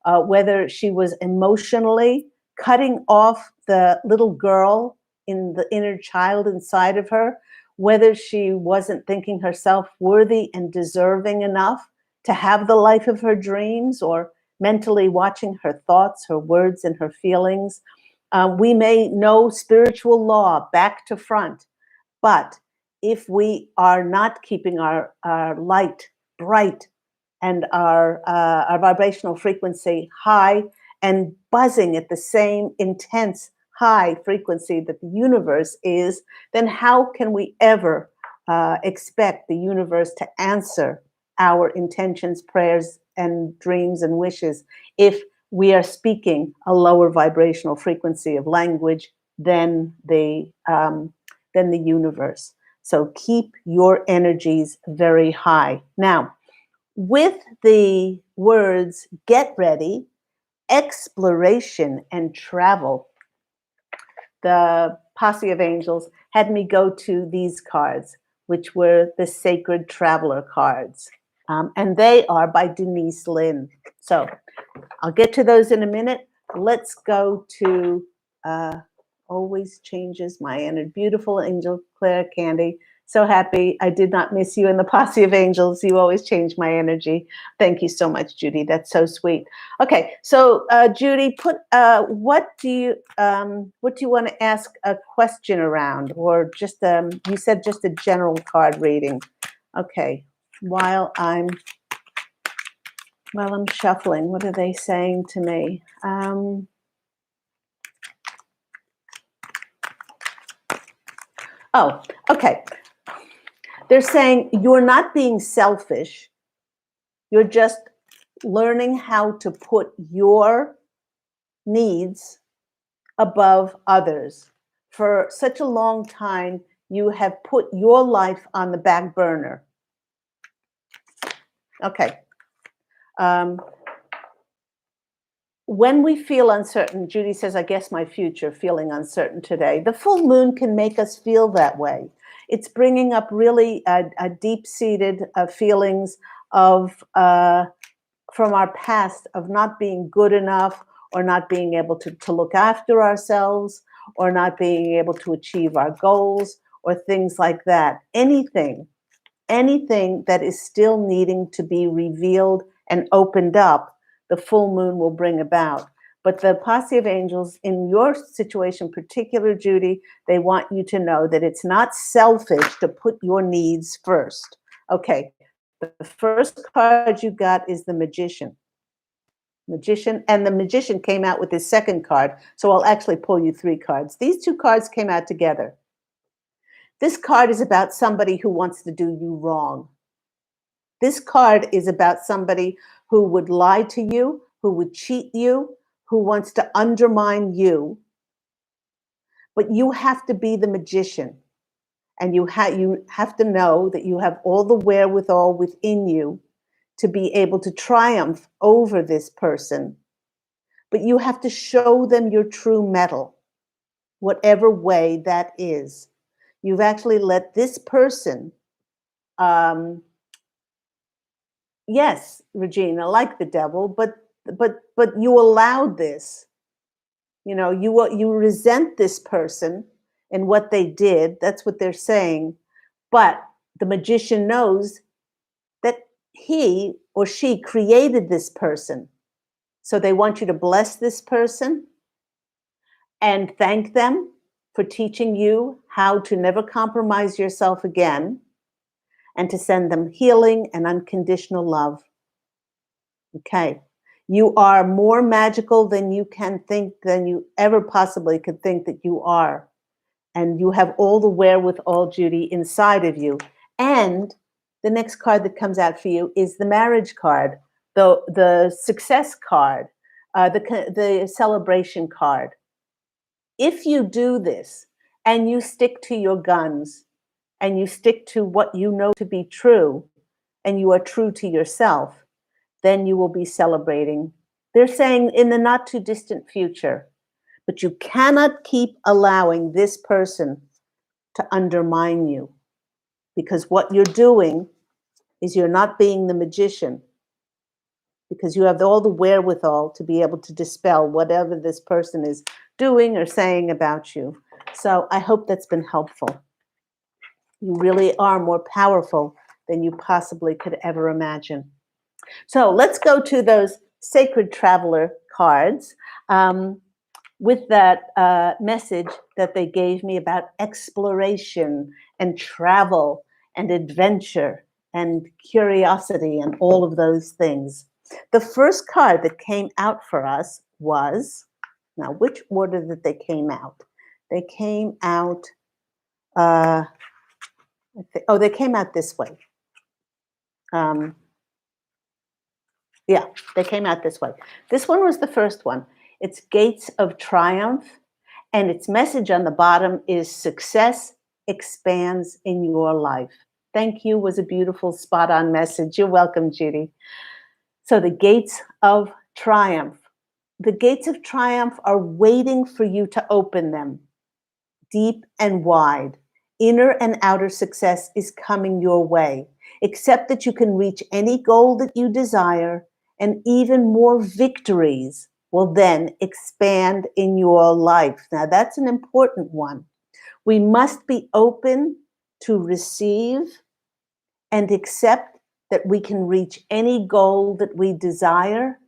whether she was emotionally cutting off the little girl in the inner child inside of her, whether she wasn't thinking herself worthy and deserving enough to have the life of her dreams, or mentally watching her thoughts, her words, and her feelings. We may know spiritual law back to front, but if we are not keeping our light bright and our vibrational frequency high and buzzing at the same intense high frequency that the universe is, then how can we ever expect the universe to answer our intentions, prayers, and dreams and wishes if we are speaking a lower vibrational frequency of language than the universe? So keep your energies very high. Now, with the words get ready, exploration, and travel, the posse of angels had me go to these cards, which were the Sacred Traveler cards. And they are by Denise Lynn. So I'll get to those in a minute. Let's go to always changes my energy. Beautiful angel Claire Candy So happy I did not miss you in the posse of angels. You always change my energy. Thank you so much, Judy. That's so sweet. Okay, so Judy, put what do you want to ask a question around, or just you said just a general card reading. Okay, while I'm shuffling, what are they saying to me? Oh, okay. They're saying you're not being selfish. You're just learning how to put your needs above others. For such a long time, you have put your life on the back burner. Okay. When we feel uncertain, Judy says, I guess my future, feeling uncertain today. The full moon can make us feel that way. It's bringing up really a deep-seated feelings of from our past of not being good enough, or not being able to look after ourselves, or not being able to achieve our goals, or things like that. Anything that is still needing to be revealed and opened up, the full moon will bring about. But the posse of angels, in your situation, particular, Judy, they want you to know that it's not selfish to put your needs first. Okay, the first card you got is the Magician. And the Magician came out with his second card, so I'll actually pull you 3 cards. These 2 cards came out together. This card is about somebody who wants to do you wrong. This card is about somebody who would lie to you, who would cheat you, who wants to undermine you. But you have to be the magician, and you have to know that you have all the wherewithal within you to be able to triumph over this person. But you have to show them your true mettle, whatever way that is. You've actually let this person, yes, Regina, like the devil, but you allowed this. You know, you resent this person and what they did. That's what they're saying. But the magician knows that he or she created this person. So they want you to bless this person and thank them for teaching you how to never compromise yourself again, and to send them healing and unconditional love. Okay. You are more magical than you can think, than you ever possibly could think that you are. And you have all the wherewithal, Judy, inside of you. And the next card that comes out for you is the marriage card, the success card, the celebration card. If you do this and you stick to your guns and you stick to what you know to be true, and you are true to yourself, then you will be celebrating. They're saying in the not too distant future. But you cannot keep allowing this person to undermine you, because what you're doing is you're not being the magician, because you have all the wherewithal to be able to dispel whatever this person is doing or saying about you. So I hope that's been helpful. You really are more powerful than you possibly could ever imagine. So let's go to those Sacred Traveler cards. With that message that they gave me about exploration and travel and adventure and curiosity and all of those things. The first card that came out for us was, now which order did they came out? They came out, they came out this way. Yeah, they came out this way. This one was the first one. It's Gates of Triumph, and its message on the bottom is success expands in your life. Thank you was a beautiful spot-on message. You're welcome, Judy. So the Gates of Triumph. The Gates of Triumph are waiting for you to open them, deep and wide. Inner and outer success is coming your way. Accept that you can reach any goal that you desire, and even more victories will then expand in your life. Now, that's an important one. We must be open to receive and accept that we can reach any goal that we desire,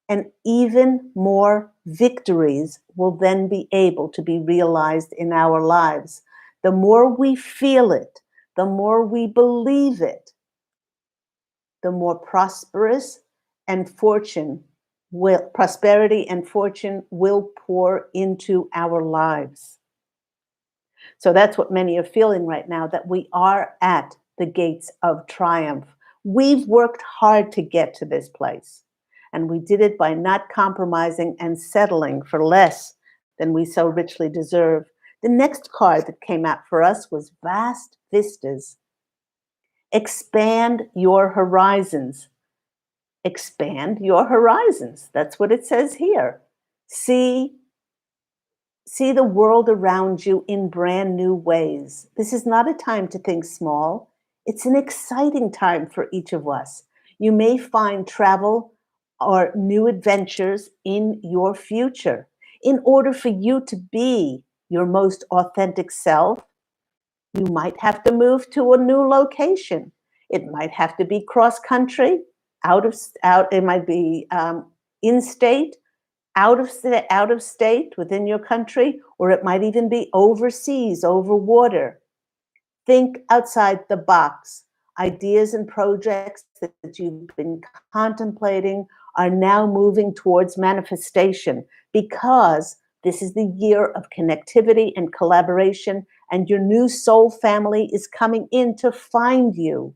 and even more victories will then be able to be realized in our lives. The more we feel it, the more we believe it, the more prosperity and fortune will pour into our lives. So that's what many are feeling right now, that we are at the gates of triumph. We've worked hard to get to this place, and we did it by not compromising and settling for less than we so richly deserve. The next card that came out for us was Vast Vistas. Expand your horizons. Expand your horizons. That's what it says here. See the world around you in brand new ways. This is not a time to think small. It's an exciting time for each of us. You may find travel or new adventures in your future. In order for you to be your most authentic self, you might have to move to a new location. It might have to be cross country, it might be in state, out of state within your country, or it might even be overseas, over water. Think outside the box. Ideas and projects that you've been contemplating are now moving towards manifestation, because this is the year of connectivity and collaboration, and your new soul family is coming in to find you.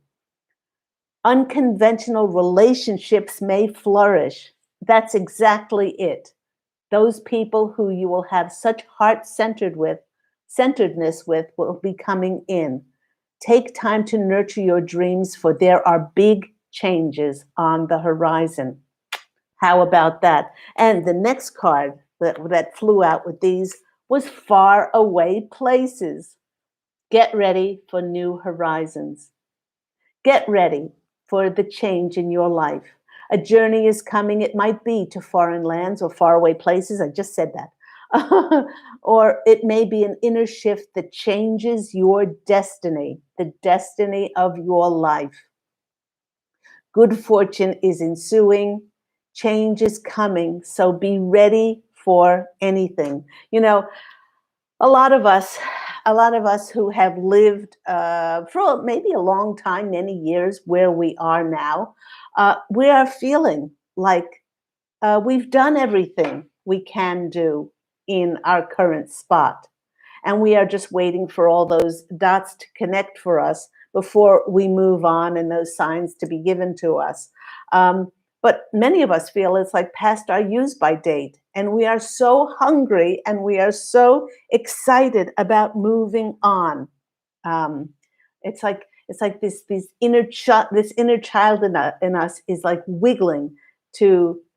Unconventional relationships may flourish. That's exactly it. Those people who you will have such centeredness with will be coming in. Take time to nurture your dreams, for there are big changes on the horizon. How about that? And the next card that flew out with these was Far Away Places. Get ready for new horizons. Get ready for the change in your life. A journey is coming. It might be to foreign lands or faraway places. I just said that. Or it may be an inner shift that changes your destiny, the destiny of your life. Good fortune is ensuing. Change is coming. So be ready for anything. You know, a lot of us who have lived for maybe a long time, many years, where we are now, we are feeling like we've done everything we can do in our current spot. And we are just waiting for all those dots to connect for us before we move on and those signs to be given to us. But many of us feel it's like past our use by date, and we are so hungry and we are so excited about moving on. It's like this inner child in us is like wiggling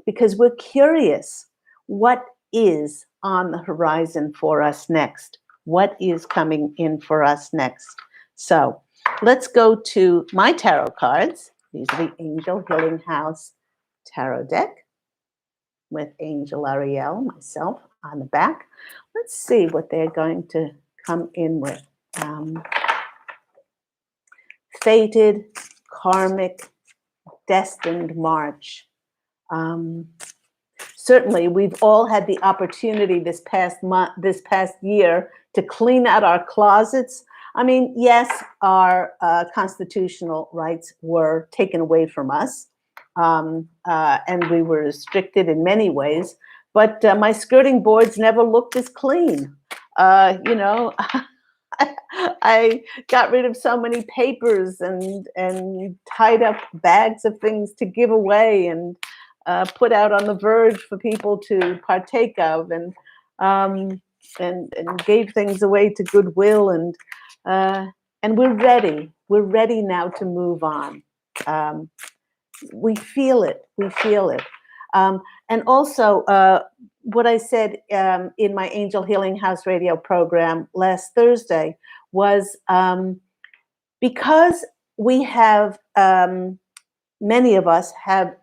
because we're curious. What is on the horizon for us next? What is coming in for us next? So let's go to my tarot cards. These are the Angel Healing House tarot deck with Angel Ariel, myself, on the back. Let's see what they're going to come in with. Fated, karmic, destined march. Certainly, we've all had the opportunity this past year to clean out our closets. I mean, yes, our constitutional rights were taken away from us, and we were restricted in many ways. But my skirting boards never looked as clean. You know, I got rid of so many papers and tied up bags of things to give away and put out on the verge for people to partake of, and gave things away to Goodwill, and we're ready. We're ready now to move on. We feel it. We feel it. And also, what I said in my Angel Healing House radio program last Thursday was because we have, many of us have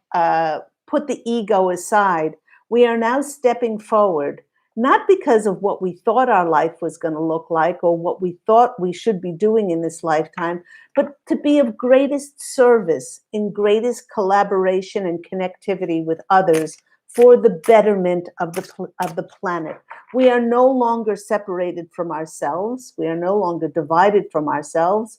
put the ego aside, we are now stepping forward, not because of what we thought our life was going to look like or what we thought we should be doing in this lifetime, but to be of greatest service, in greatest collaboration and connectivity with others for the betterment of the planet. We are no longer separated from ourselves. We are no longer divided from ourselves.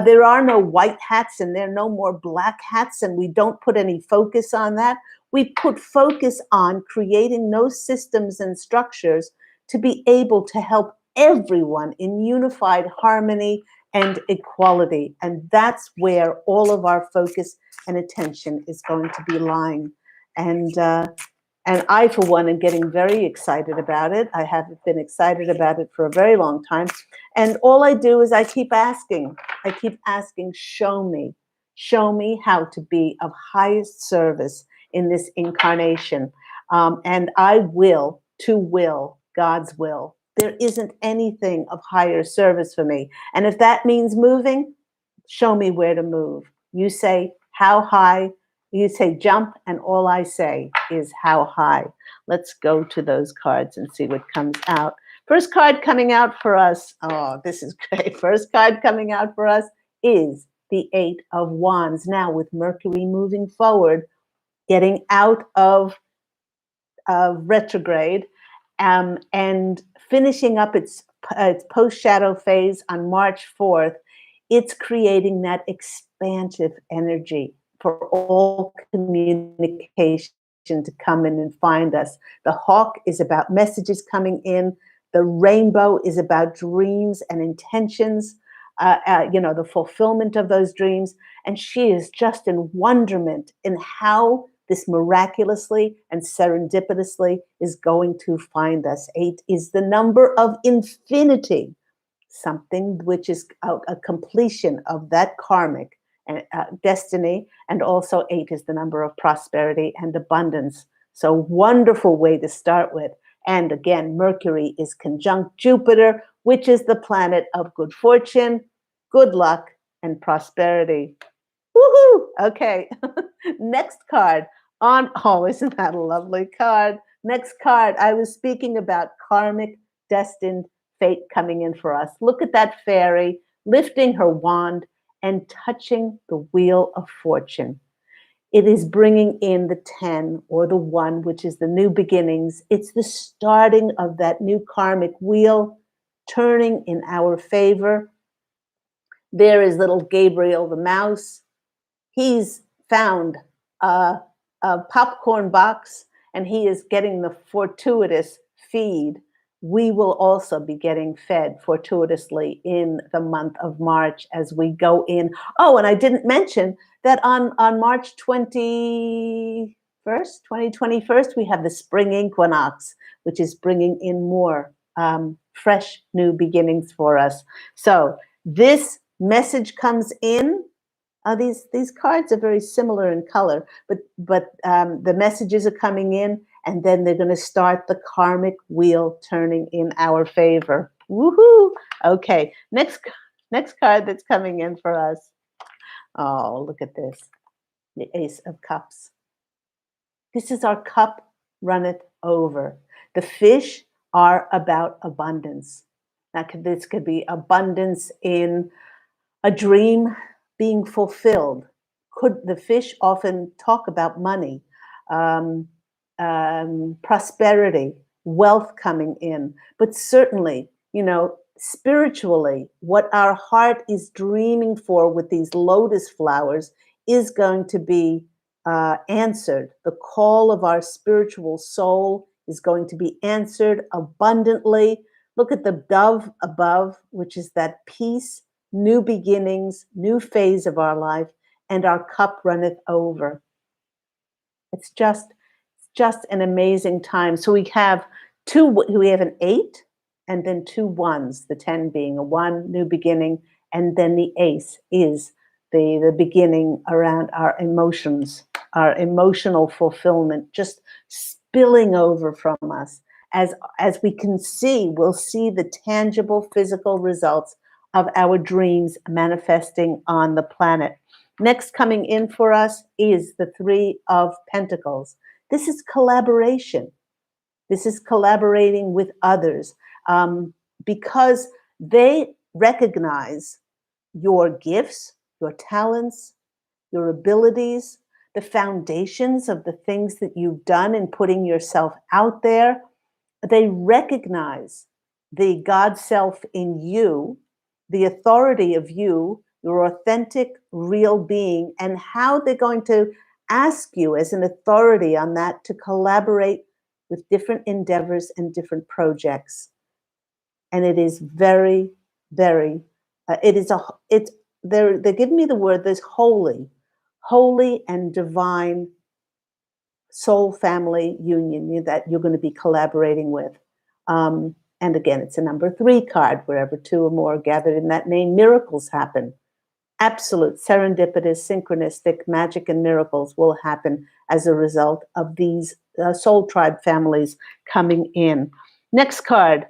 There are no white hats and there are no more black hats, and we don't put any focus on that. We put focus on creating those systems and structures to be able to help everyone in unified harmony and equality. And that's where all of our focus and attention is going to be lying. And I, for one, am getting very excited about it. I have been excited about it for a very long time. And all I do is I keep asking, show me how to be of highest service in this incarnation. And I will, to will, God's will. There isn't anything of higher service for me. And if that means moving, show me where to move. You say, how high? You say jump, and all I say is how high. Let's go to those cards and see what comes out. First card coming out for us. Oh, this is great. First card coming out for us is the Eight of Wands. Now with Mercury moving forward, getting out of retrograde, and finishing up its post-shadow phase on March 4th, it's creating that expansive energy for all communication to come in and find us. The hawk is about messages coming in. The rainbow is about dreams and intentions, the fulfillment of those dreams. And she is just in wonderment in how this miraculously and serendipitously is going to find us. 8 is the number of infinity, something which is a completion of that karmic destiny. And also 8 is the number of prosperity and abundance. So wonderful way to start with. And again, Mercury is conjunct Jupiter, which is the planet of good fortune, good luck, and prosperity. Woohoo! Okay. Next card isn't that a lovely card? Next card, I was speaking about karmic destined fate coming in for us. Look at that fairy lifting her wand and touching the wheel of fortune. It is bringing in the 10 or the 1, which is the new beginnings. It's the starting of that new karmic wheel turning in our favor. There is little Gabriel the mouse. He's found a popcorn box, and he is getting the fortuitous feed. We will also be getting fed fortuitously in the month of March as we go in. Oh, and I didn't mention that on March 21st, we have the spring equinox, which is bringing in more fresh new beginnings for us. So this message comes in. These cards are very similar in color, but the messages are coming in, and then they're going to start the karmic wheel turning in our favor. Woohoo! Okay, next card that's coming in for us. Oh, look at this, the Ace of Cups. This is our cup runneth over. The fish are about abundance. This could be abundance in a dream being fulfilled. The fish often talk about money, prosperity, wealth coming in, but certainly, spiritually, what our heart is dreaming for with these lotus flowers is going to be answered. The call of our spiritual soul is going to be answered abundantly. Look at the dove above, which is that peace, new beginnings, new phase of our life, and our cup runneth over. It's just an amazing time. So we have an 8 and then 2 1s, the 10 being a 1, new beginning, and then the ace is the beginning around our emotions, our emotional fulfillment, just spilling over from us. As we can see, we'll see the tangible physical results of our dreams manifesting on the planet. Next coming in for us is the 3 of Pentacles. This is collaboration. This is collaborating with others, because they recognize your gifts, your talents, your abilities, the foundations of the things that you've done in putting yourself out there. They recognize the God self in you, the authority of you, your authentic, real being, and how they're going to ask you as an authority on that to collaborate with different endeavors and different projects. And it is very, very, they're giving me the word, this holy and divine soul family union that you're going to be collaborating with. And again, it's a number 3 card. Wherever 2 or more are gathered in that name, miracles happen. Absolute serendipitous, synchronistic magic and miracles will happen as a result of these soul tribe families coming in. Next card,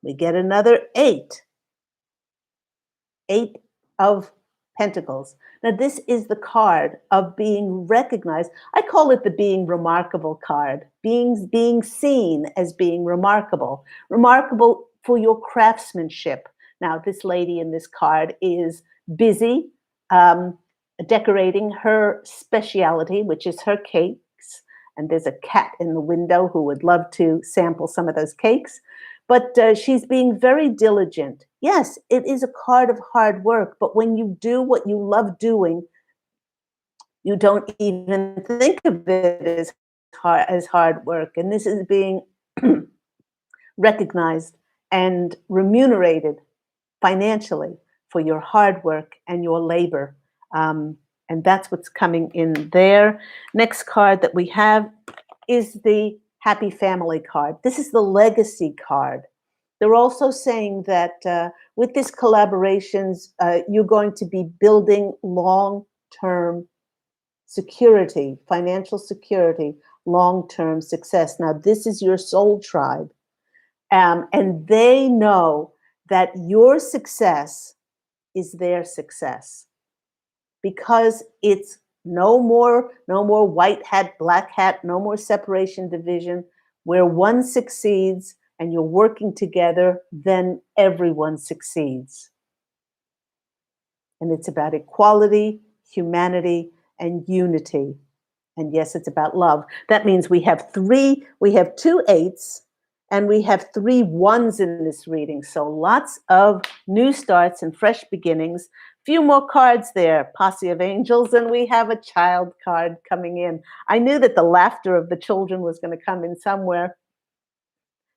we get another 8. 8 of Pentacles. Now, this is the card of being recognized. I call it the being remarkable card. Being seen as being remarkable. Remarkable for your craftsmanship. Now, this lady in this card is busy decorating her speciality, which is her cakes. And there's a cat in the window who would love to sample some of those cakes. But she's being very diligent. Yes, it is a card of hard work, but when you do what you love doing, you don't even think of it as hard work. And this is being recognized and remunerated financially for your hard work and your labor. And that's what's coming in there. Next card that we have is the Happy Family card. This is the legacy card. They're also saying that with this collaborations, you're going to be building long-term security, financial security, long-term success. Now, this is your soul tribe. And they know that your success is their success because it's no more white hat, black hat, no more separation division. Where one succeeds and you're working together, then everyone succeeds. And it's about equality, humanity, and unity. And yes, it's about love. That means we have 2 8s, and we have 3 1s in this reading. So lots of new starts and fresh beginnings. Few more cards there, Posse of Angels, and we have a child card coming in. I knew that the laughter of the children was going to come in somewhere.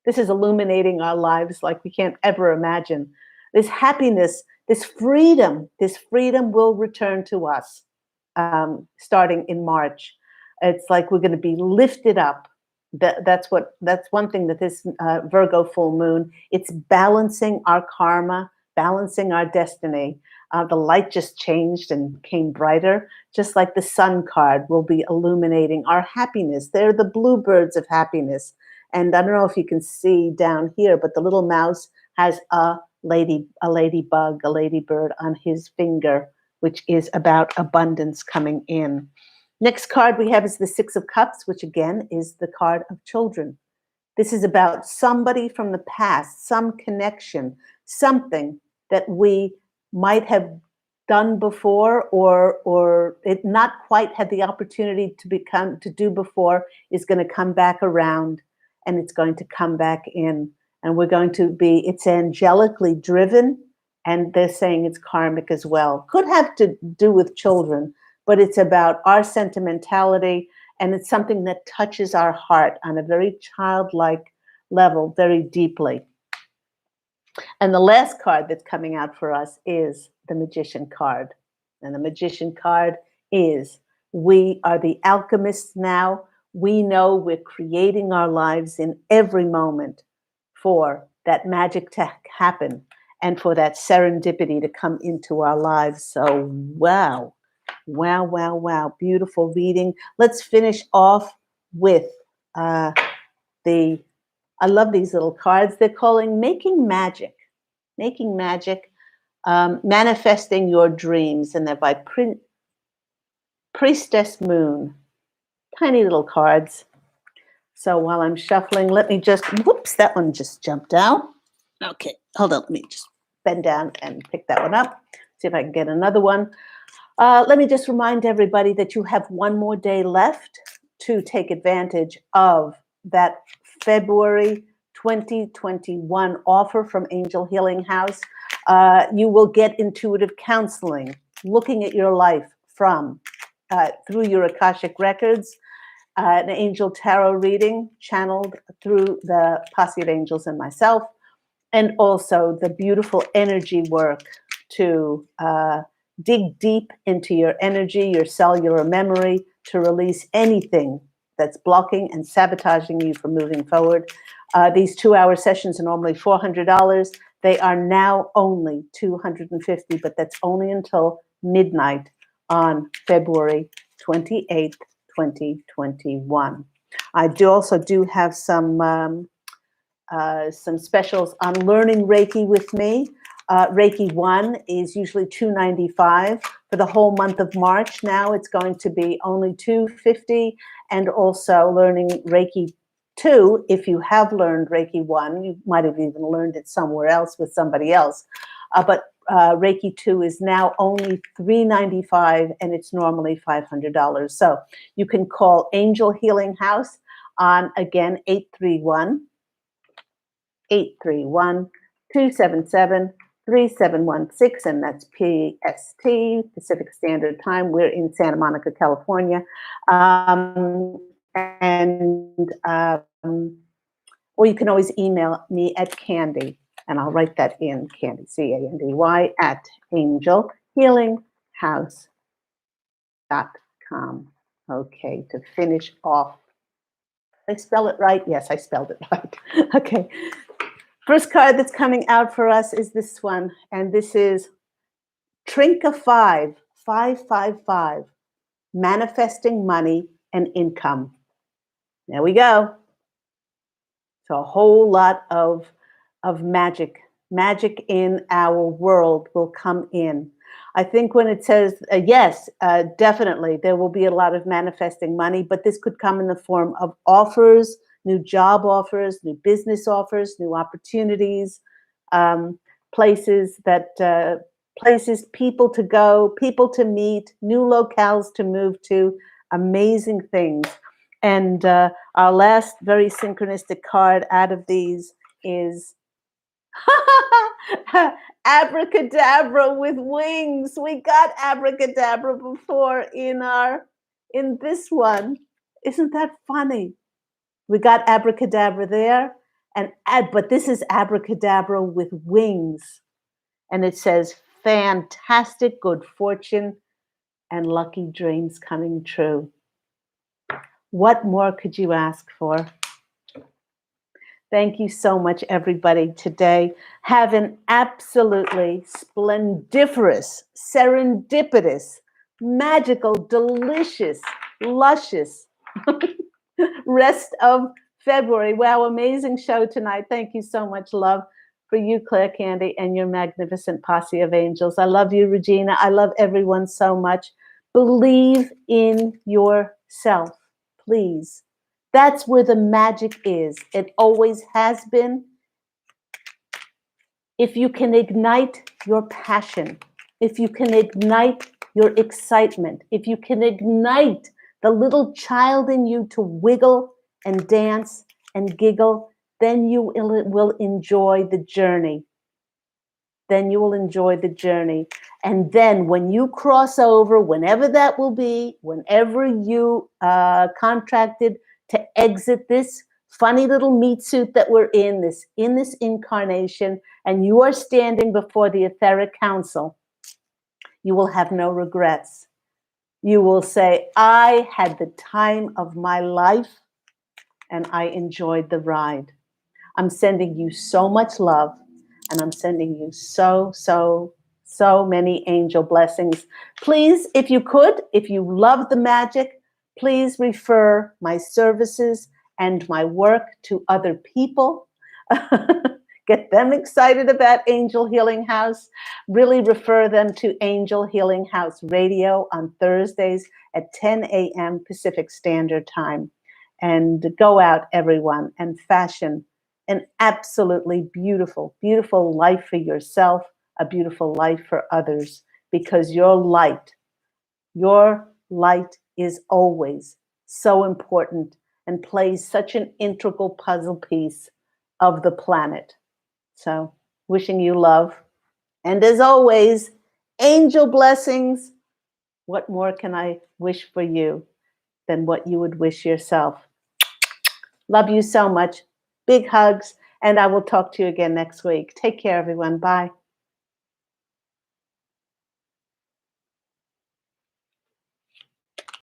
This is illuminating our lives like we can't ever imagine. This happiness, this freedom will return to us starting in March. It's like we're going to be lifted up. That's one thing that this Virgo full moon, it's balancing our karma, balancing our destiny. The light just changed and came brighter, just like the sun card will be illuminating our happiness. They're the bluebirds of happiness. And I don't know if you can see down here, but the little mouse has a ladybug, a ladybird on his finger, which is about abundance coming in. Next card we have is the 6 of Cups, which again is the card of children. This is about somebody from the past, some connection, something that we might have done before or it not quite had the opportunity to do before is going to come back around, and it's going to come back in, and we're going to be, it's angelically driven, and they're saying it's karmic as well. Could have to do with children, but it's about our sentimentality, and it's something that touches our heart on a very childlike level, very deeply. And the last card that's coming out for us is the Magician card. And the Magician card is, we are the alchemists now. We know we're creating our lives in every moment for that magic to happen and for that serendipity to come into our lives. So, wow. Wow, wow, wow. Beautiful reading. Let's finish off with I love these little cards. They're calling Making Magic. Making Magic, Manifesting Your Dreams. And they're by Priestess Moon. Tiny little cards. So while I'm shuffling, let me just, whoops, that one just jumped out. Okay, hold on, let me just bend down and pick that one up. See if I can get another one. Let me just remind everybody that you have one more day left to take advantage of that February 2021 offer from Angel Healing House. You will get intuitive counseling, looking at your life from through your Akashic records, an angel tarot reading channeled through the Posse of Angels and myself, and also the beautiful energy work to dig deep into your energy, your cellular memory, to release anything that's blocking and sabotaging you from moving forward. These 2-hour sessions are normally $400. They are now only $250, but that's only until midnight on February 28th, 2021. I also do have some specials on learning Reiki with me. Reiki 1 is usually $295 for the whole month of March. Now it's going to be only $250, and also learning Reiki 2. If you have learned Reiki 1, you might have even learned it somewhere else with somebody else. But Reiki 2 is now only $395, and it's normally $500. So you can call Angel Healing House on, again, 831-277-3716, and that's PST, Pacific Standard Time. We're in Santa Monica, California. Or you can always email me at Candy, and I'll write that in, Candy, CANDY, at angelhealinghouse.com. Okay, to finish off. Did I spell it right? Yes, I spelled it right. Okay. First card that's coming out for us is this one, and this is Trinka 555, manifesting money and income. There we go. So a whole lot of magic. Magic in our world will come in. I think when it says, yes, definitely, there will be a lot of manifesting money, but this could come in the form of offers, new job offers, new business offers, new opportunities, places, people to go, people to meet, new locales to move to, amazing things. And our last very synchronistic card out of these is Abracadabra with wings. We got Abracadabra before in this one. Isn't that funny? We got Abracadabra there, but this is Abracadabra with wings. And it says, fantastic good fortune and lucky dreams coming true. What more could you ask for? Thank you so much, everybody, today. Have an absolutely splendiferous, serendipitous, magical, delicious, luscious rest of February. Wow, amazing show tonight. Thank you so much, love, for you, Claire Candy, and your magnificent posse of angels. I love you, Regina. I love everyone so much. Believe in yourself, please. That's where the magic is. It always has been. If you can ignite your passion, if you can ignite your excitement, if you can ignite the little child in you to wiggle and dance and giggle, then you will enjoy the journey. Then you will enjoy the journey. And then when you cross over, whenever that will be, whenever you contracted to exit this funny little meat suit that we're in this incarnation, and you are standing before the etheric council, you will have no regrets. You will say, I had the time of my life and I enjoyed the ride. I'm sending you so much love, and I'm sending you so many angel blessings. Please, if you love the magic, please refer my services and my work to other people. Get them excited about Angel Healing House. Really refer them to Angel Healing House Radio on Thursdays at 10 a.m. Pacific Standard Time. And go out, everyone, and fashion an absolutely beautiful, beautiful life for yourself, a beautiful life for others, because your light is always so important and plays such an integral puzzle piece of the planet. So, wishing you love. And as always, angel blessings. What more can I wish for you than what you would wish yourself? Love you so much. Big hugs. And I will talk to you again next week. Take care, everyone. Bye.